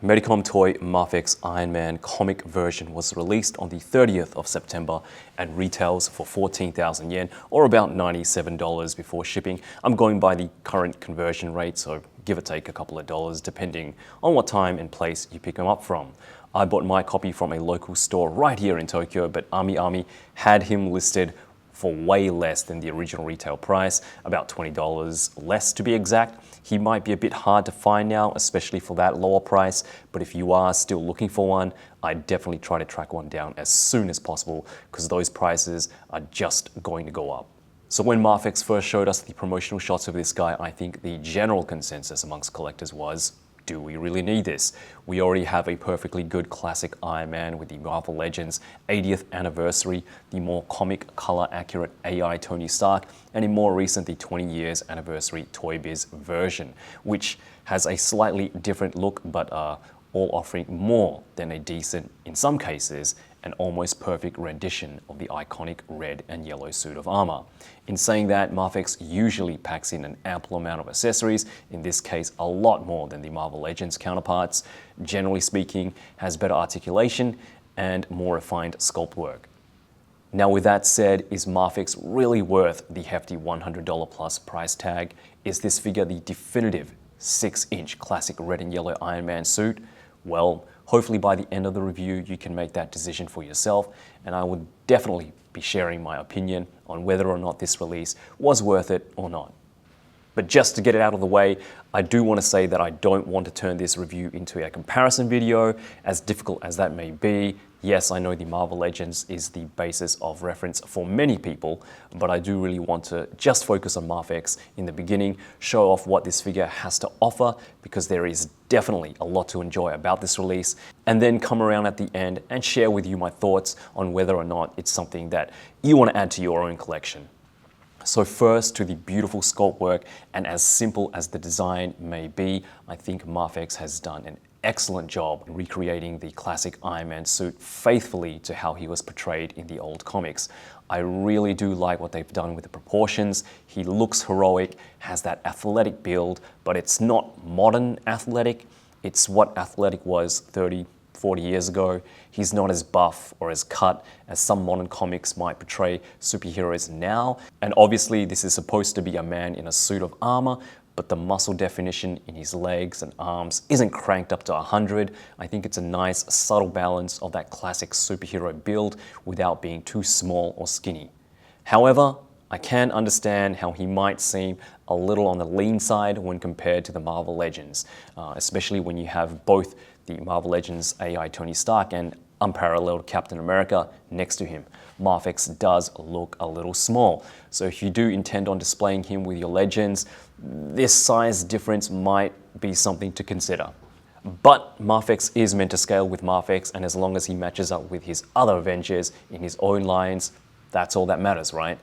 MEDICOM toy MAFEX IRONMAN comic version was released on the 30th of September and retails for 14,000 yen or about $97 before shipping. I'm going by the current conversion rate, so give or take a couple of dollars depending on what time and place you pick them up from. I bought my copy from a local store right here in Tokyo, but Ami had him listed for way less than the original retail price, about $20 less to be exact. He might be a bit hard to find now, especially for that lower price, but if you are still looking for one, I'd definitely try to track one down as soon as possible because those prices are just going to go up. So when MAFEX first showed us the promotional shots of this guy, I think the general consensus amongst collectors was, do we really need this? We already have a perfectly good classic Iron Man with the Marvel Legends 80th anniversary, the more comic, color accurate AI Tony Stark, and in more recent, the 20 years anniversary Toy Biz version, which has a slightly different look, but all offering more than a decent, in some cases, an almost perfect rendition of the iconic red and yellow suit of armor. In saying that, MAFEX usually packs in an ample amount of accessories, in this case a lot more than the Marvel Legends counterparts, generally speaking, has better articulation and more refined sculpt work. Now with that said, is MAFEX really worth the hefty $100 plus price tag? Is this figure the definitive 6-inch classic red and yellow Iron Man suit? Well, hopefully by the end of the review you can make that decision for yourself, and I would definitely be sharing my opinion on whether or not this release was worth it or not. But just to get it out of the way, I do want to say that I don't want to turn this review into a comparison video, as difficult as that may be. Yes, I know the Marvel Legends is the basis of reference for many people, but I do really want to just focus on MAFEX in the beginning, show off what this figure has to offer, because there is definitely a lot to enjoy about this release, and then come around at the end and share with you my thoughts on whether or not it's something that you want to add to your own collection. So first, to the beautiful sculpt work, and as simple as the design may be, I think MAFEX has done an excellent job recreating the classic Iron Man suit faithfully to how he was portrayed in the old comics. I really do like what they've done with the proportions. He looks heroic, has that athletic build, but it's not modern athletic. It's what athletic was 30, 40 years ago. He's not as buff or as cut as some modern comics might portray superheroes now. And obviously this is supposed to be a man in a suit of armor, but the muscle definition in his legs and arms isn't cranked up to 100. I think it's a nice subtle balance of that classic superhero build without being too small or skinny. However, I can understand how he might seem a little on the lean side when compared to the Marvel Legends, especially when you have both the Marvel Legends AI Tony Stark and unparalleled Captain America next to him. MAFEX does look a little small, so if you do intend on displaying him with your Legends, this size difference might be something to consider. But MAFEX is meant to scale with MAFEX, and as long as he matches up with his other Avengers in his own lines, that's all that matters, right?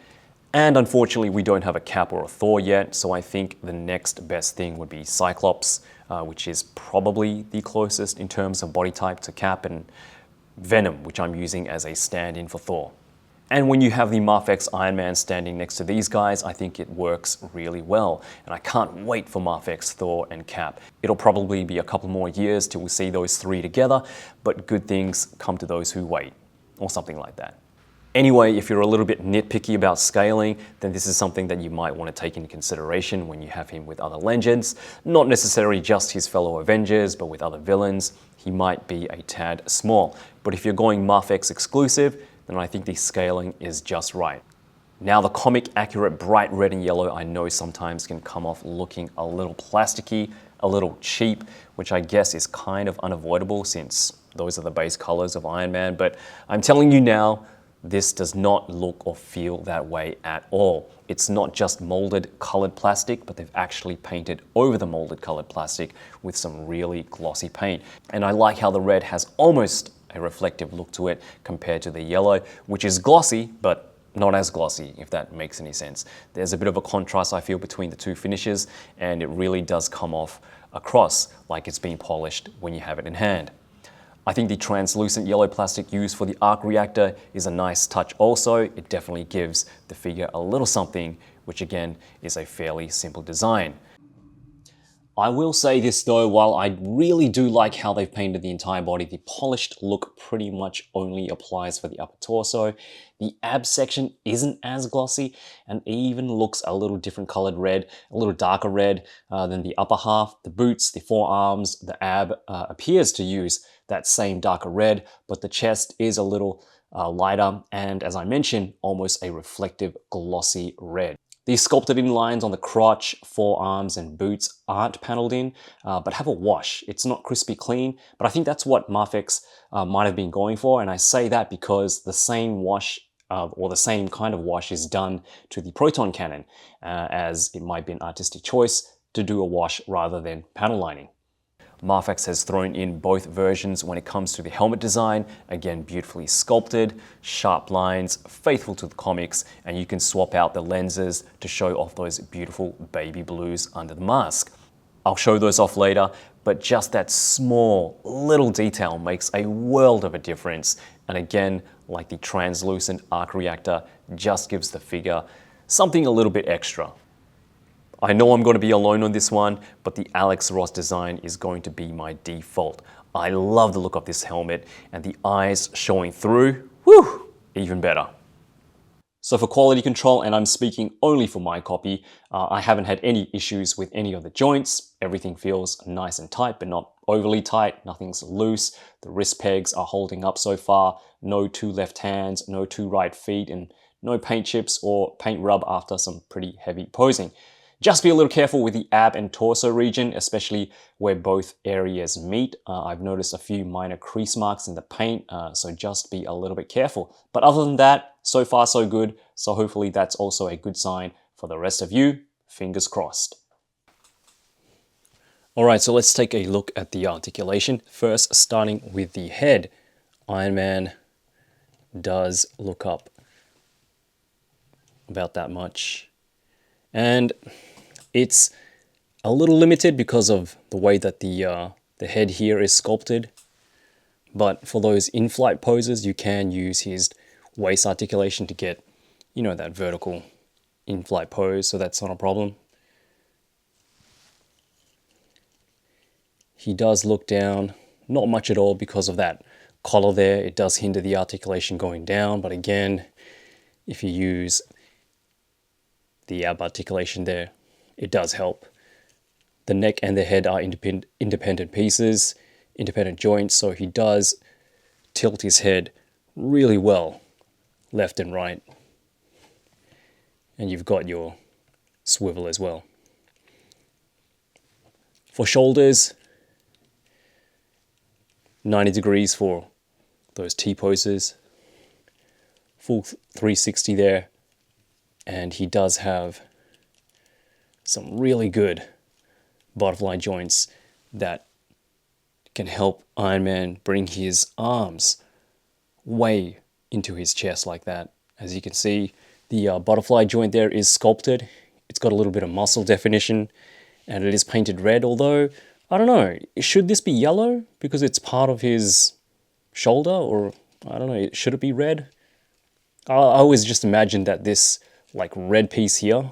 And unfortunately, we don't have a Cap or a Thor yet, so I think the next best thing would be Cyclops, which is probably the closest in terms of body type to Cap, and Venom, which I'm using as a stand-in for Thor. And when you have the MAFEX Iron Man standing next to these guys, I think it works really well. And I can't wait for MAFEX, Thor, and Cap. It'll probably be a couple more years till we see those three together, but good things come to those who wait, or something like that. Anyway, if you're a little bit nitpicky about scaling, then this is something that you might want to take into consideration when you have him with other Legends. Not necessarily just his fellow Avengers, but with other villains, he might be a tad small. But if you're going MAFEX exclusive, then I think the scaling is just right. Now the comic accurate bright red and yellow I know sometimes can come off looking a little plasticky, a little cheap, which I guess is kind of unavoidable since those are the base colors of Iron Man, but I'm telling you now, this does not look or feel that way at all. It's not just molded colored plastic, but they've actually painted over the molded colored plastic with some really glossy paint. And I like how the red has almost a reflective look to it compared to the yellow, which is glossy, but not as glossy, if that makes any sense. There's a bit of a contrast, I feel, between the two finishes, and it really does come off across like it's been polished when you have it in hand. I think the translucent yellow plastic used for the arc reactor is a nice touch also. It definitely gives the figure a little something, which again is a fairly simple design. I will say this though, while I really do like how they've painted the entire body, the polished look pretty much only applies for the upper torso. The ab section isn't as glossy and even looks a little different colored red, a little darker red than the upper half. The boots, the forearms, the ab appears to use that same darker red, but the chest is a little lighter and, as I mentioned, almost a reflective glossy red. These sculpted in lines on the crotch, forearms, and boots aren't paneled in, but have a wash. It's not crispy clean, but I think that's what MAFEX might have been going for, and I say that because the same wash or the same kind of wash is done to the proton cannon, as it might be an artistic choice to do a wash rather than panel lining. MAFEX has thrown in both versions when it comes to the helmet design. Again, beautifully sculpted, sharp lines, faithful to the comics, and you can swap out the lenses to show off those beautiful baby blues under the mask. I'll show those off later, but just that small little detail makes a world of a difference. And again, like the translucent arc reactor, just gives the figure something a little bit extra. I know I'm going to be alone on this one, but the Alex Ross design is going to be my default. I love the look of this helmet, and the eyes showing through, whew, even better. So for quality control, and I'm speaking only for my copy, I haven't had any issues with any of the joints. Everything feels nice and tight, but not overly tight. Nothing's loose. The wrist pegs are holding up so far. No two left hands, no two right feet, and no paint chips or paint rub after some pretty heavy posing. Just be a little careful with the ab and torso region, especially where both areas meet. I've noticed a few minor crease marks in the paint, so just be a little bit careful. But other than that, so far so good. So hopefully that's also a good sign for the rest of you. Fingers crossed. All right, so let's take a look at the articulation. First, starting with the head. Iron Man does look up about that much. And it's a little limited because of the way that the head here is sculpted. But for those in-flight poses, you can use his waist articulation to get, you know, that vertical in-flight pose, so that's not a problem. He does look down, not much at all because of that collar there. It does hinder the articulation going down, but again, if you use the ab articulation there, it does help. The neck and the head are independent pieces, independent joints, so he does tilt his head really well, left and right. And you've got your swivel as well. For shoulders, 90 degrees for those T poses, full 360 there, and he does have some really good butterfly joints that can help Iron Man bring his arms way into his chest like that. As you can see, the butterfly joint there is sculpted. It's got a little bit of muscle definition, and it is painted red, although, I don't know, should this be yellow because it's part of his shoulder, or I don't know, should it be red? I always just imagined that this like red piece here,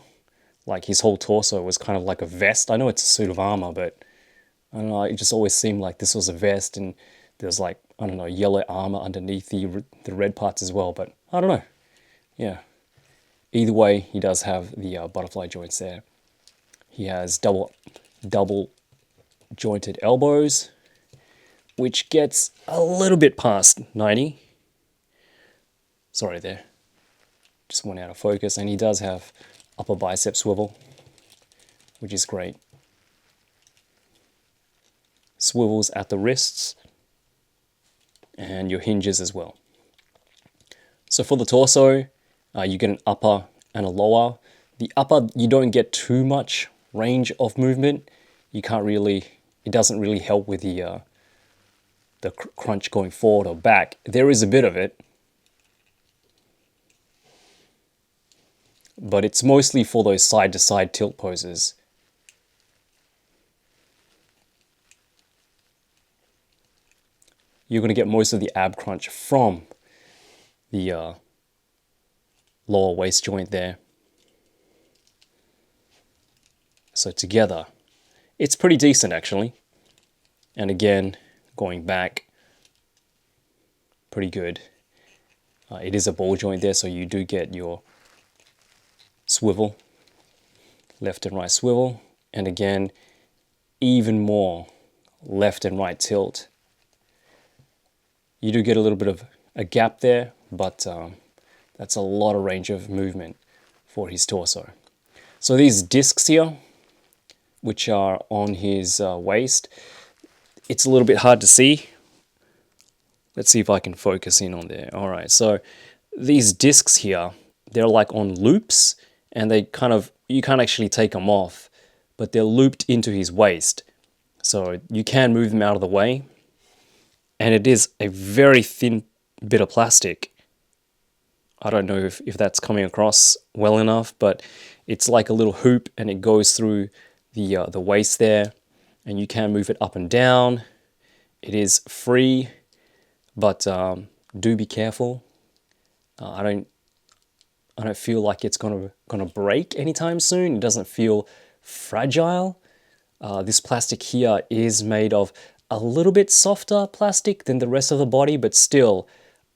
like his whole torso was kind of like a vest. I know it's a suit of armor, but I don't know, it just always seemed like this was a vest and there's like, I don't know, yellow armor underneath the red parts as well, but I don't know. Yeah. Either way, he does have the butterfly joints there. He has double jointed elbows, which gets a little bit past 90. Sorry there. Just went out of focus. And he does have upper bicep swivel, which is great. Swivels at the wrists and your hinges as well. So for the torso, you get an upper and a lower. The upper, you don't get too much range of movement. You can't really, it doesn't really help with the crunch going forward or back. There is a bit of it, but it's mostly for those side-to-side tilt poses. You're going to get most of the ab crunch from the lower waist joint there. So together, It's pretty decent actually. And again, going back, pretty good. It is a ball joint there, so you do get your swivel, left and right swivel, and again, even more left and right tilt. You do get a little bit of a gap there, but that's a lot of range of movement for his torso. So these discs here, which are on his waist, it's a little bit hard to see. Let's see if I can focus in on there. All right, so these discs here, they're like on loops, and they kind of, you can't actually take them off, but they're looped into his waist. So you can move them out of the way. And it is a very thin bit of plastic. I don't know if that's coming across well enough, but it's like a little hoop and it goes through the waist there, and you can move it up and down. It is free, but do be careful. I don't feel like it's gonna break anytime soon. It doesn't feel fragile. This plastic here is made of a little bit softer plastic than the rest of the body, but still,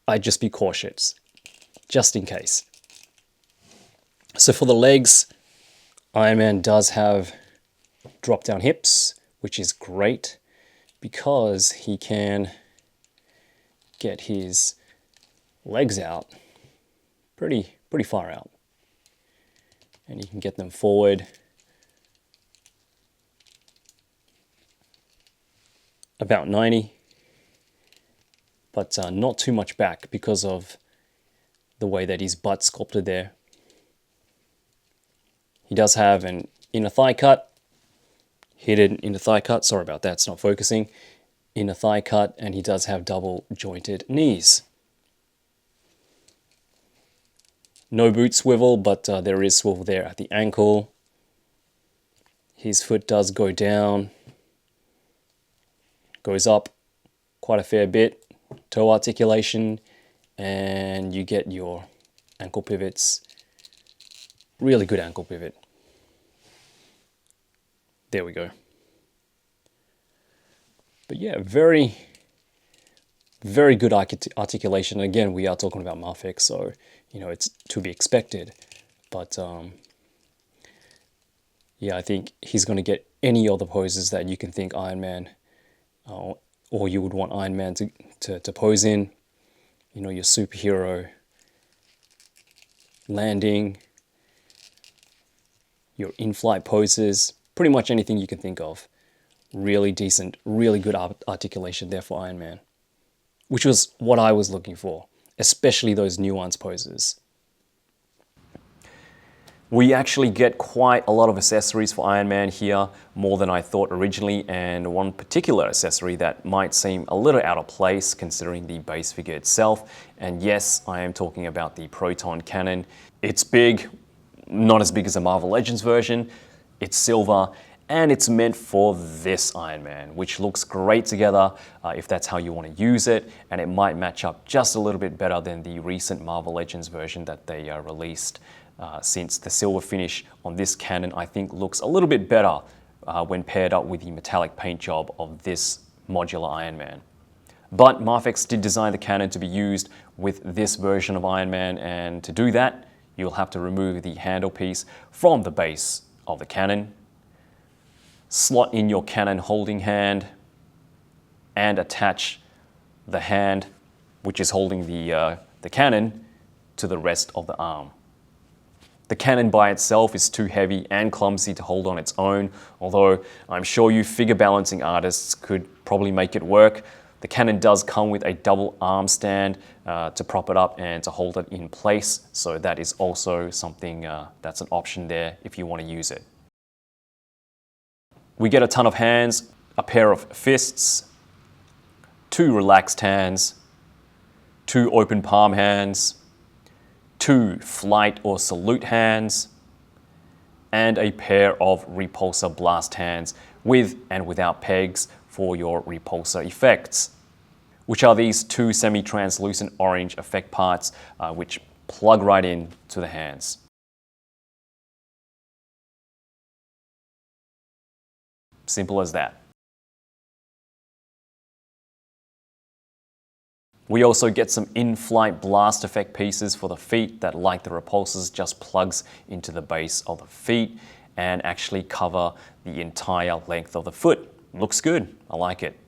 I'd just be cautious, just in case. So for the legs, Iron Man does have drop-down hips, which is great because he can get his legs out pretty far out. And you can get them forward about 90, but not too much back because of the way that his butt's sculpted there. He does have an inner thigh cut, hidden inner thigh cut, sorry about that, it's not focusing, inner thigh cut, and he does have double jointed knees. No boot swivel, but there is swivel there at the ankle. His foot does go down, goes up quite a fair bit, toe articulation, and you get your ankle pivots. Really good ankle pivot. There we go. But yeah, very good articulation. Again, we are talking about MAFEX, so you know it's to be expected. But yeah, I think he's going to get any other poses that you can think Iron Man or you would want Iron Man to pose in. You know, your superhero landing, your in-flight poses, pretty much anything you can think of. Really decent, really good articulation there for Iron Man, which was what I was looking for, especially those nuance poses. We actually get quite a lot of accessories for Iron Man here, more than I thought originally, and one particular accessory that might seem a little out of place considering the base figure itself. And yes, I am talking about the proton cannon. It's big, not as big as the Marvel Legends version. It's silver, and it's meant for this Iron Man, which looks great together if that's how you want to use it, and it might match up just a little bit better than the recent Marvel Legends version that they released. Since the silver finish on this cannon, I think, looks a little bit better when paired up with the metallic paint job of this modular Iron Man. But MAFEX did design the cannon to be used with this version of Iron Man, and to do that, you'll have to remove the handle piece from the base of the cannon, slot in your cannon holding hand, and attach the hand, which is holding the cannon, to the rest of the arm. The cannon by itself is too heavy and clumsy to hold on its own, although I'm sure you figure balancing artists could probably make it work. The cannon does come with a double arm stand to prop it up and to hold it in place, so that is also something that's an option there if you want to use it. We get a ton of hands, a pair of fists, 2 relaxed hands, 2 open palm hands, 2 flight or salute hands, and a pair of repulsor blast hands with and without pegs for your repulsor effects, which are these 2 semi-translucent orange effect parts which plug right in to the hands. Simple as that. We also get some in-flight blast effect pieces for the feet that, like the repulsors, just plugs into the base of the feet and actually cover the entire length of the foot. Looks good, I like it.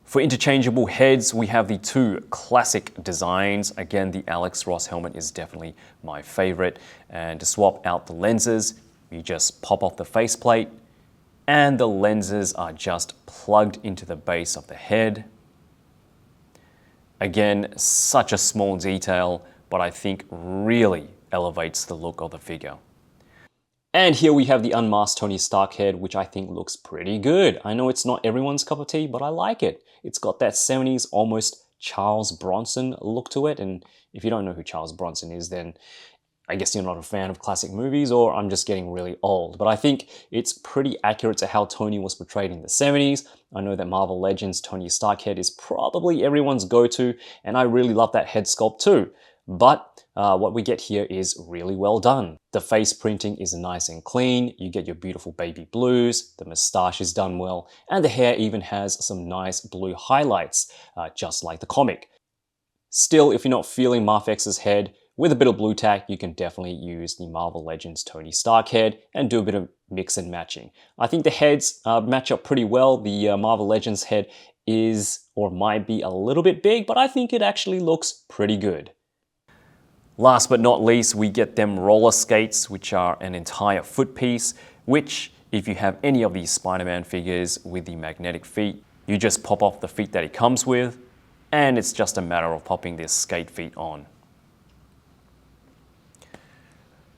For interchangeable heads, we have the two classic designs. Again, the Alex Ross helmet is definitely my favorite. And to swap out the lenses, you just pop off the faceplate and the lenses are just plugged into the base of the head. Again, such a small detail, but I think really elevates the look of the figure. And here we have the unmasked Tony Stark head, which I think looks pretty good. I know it's not everyone's cup of tea, but I like it. It's got that 70s almost Charles Bronson look to it. And if you don't know who Charles Bronson is, then I guess you're not a fan of classic movies, or I'm just getting really old. But I think it's pretty accurate to how Tony was portrayed in the 70s. I know that Marvel Legends Tony Stark head is probably everyone's go-to, and I really love that head sculpt too. But what we get here is really well done. The face printing is nice and clean. You get your beautiful baby blues. The moustache is done well, and the hair even has some nice blue highlights, just like the comic. Still, if you're not feeling MAFEX's head, with a bit of blue tack, you can definitely use the Marvel Legends Tony Stark head and do a bit of mix and matching. I think the heads match up pretty well. The Marvel Legends head is, or might be, a little bit big, but I think it actually looks pretty good. Last but not least, we get them roller skates, which are an entire foot piece, which, if you have any of these Spider-Man figures with the magnetic feet, you just pop off the feet that it comes with, and it's just a matter of popping this skate feet on.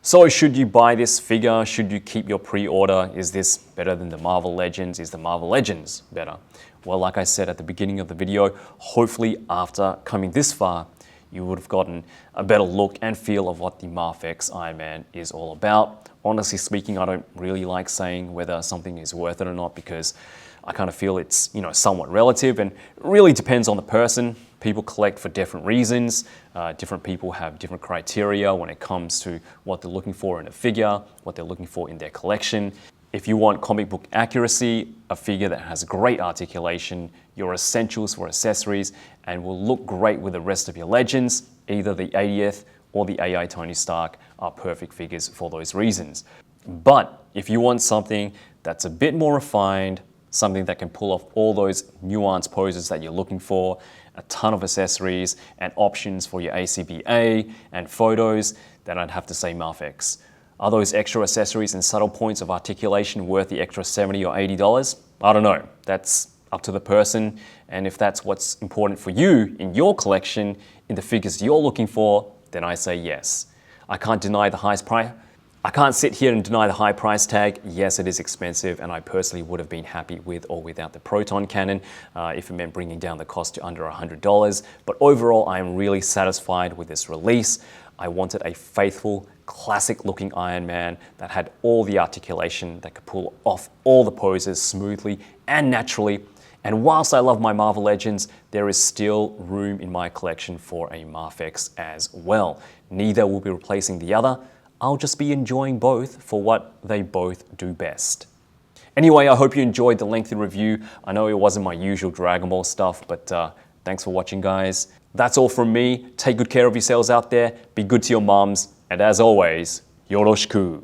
So should you buy this figure? Should you keep your pre-order? Is this better than the Marvel Legends? Is the Marvel Legends better? Well, like I said at the beginning of the video, hopefully after coming this far, you would have gotten a better look and feel of what the MAFEX Iron Man is all about. Honestly speaking, I don't really like saying whether something is worth it or not, because I kind of feel it's, somewhat relative and really depends on the person. People collect for different reasons. Different people have different criteria when it comes to what they're looking for in a figure, what they're looking for in their collection. If you want comic book accuracy, a figure that has great articulation, your essentials for accessories, and will look great with the rest of your legends, either the 80th or the AI Tony Stark are perfect figures for those reasons. But if you want something that's a bit more refined, something that can pull off all those nuanced poses that you're looking for, a ton of accessories and options for your ACBA and photos, then I'd have to say MAFEX. Are those extra accessories and subtle points of articulation worth the extra $70 or $80? I don't know. That's up to the person. And if that's what's important for you in your collection, in the figures you're looking for, then I say yes. I can't deny the highest price. I can't sit here and deny the high price tag. Yes, it is expensive, and I personally would have been happy with or without the proton cannon if it meant bringing down the cost to under $100. But overall, I am really satisfied with this release. I wanted a faithful, classic-looking Iron Man that had all the articulation, that could pull off all the poses smoothly and naturally. And whilst I love my Marvel Legends, there is still room in my collection for a MAFEX as well. Neither will be replacing the other. I'll just be enjoying both for what they both do best. Anyway, I hope you enjoyed the lengthy review. I know it wasn't my usual Dragon Ball stuff, but thanks for watching, guys. That's all from me. Take good care of yourselves out there. Be good to your moms. And as always, yoroshiku.